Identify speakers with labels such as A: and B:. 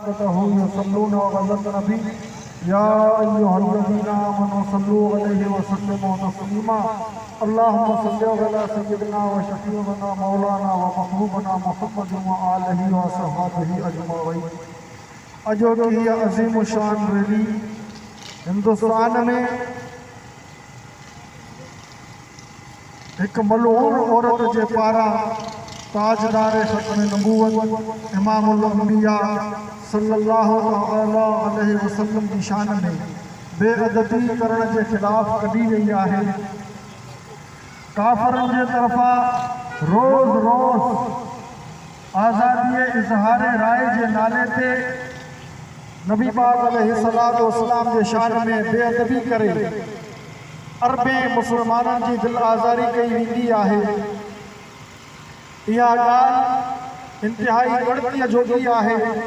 A: मलाइकतहु युसल्लूना Alan नबी या अय्युहल्लज़ीना आमनू सल्लू अलैहि व सल्लिमू तस्लीमा अल्लाहुम्मा सल्लि अला सय्यिदिना व शफीअना मौलाना व महबूबना मुहम्मद व आलिहि व सहाबिहि अजमईन। अजो की अजीम शान रैली हिंदुस्तान में एक मलून औरत के पारा ताजदार खत्म नबूवत इमामुल अंबिया सल्लल्लाहु अलैहि वसल्लम की शान में बेअदबी करण के खिलाफ कढी वही है। काफरन के तरफा रोज रोज आज़ादी इजहार राय के नाले ते नबी पाक अलैहिस्सलातु वस्सलाम के शान में बेअदबी करे अरबे मुसलमानन की दिल आज़ारी कई वेंदी है। यह गाल इंतहाई गणती जोगी है।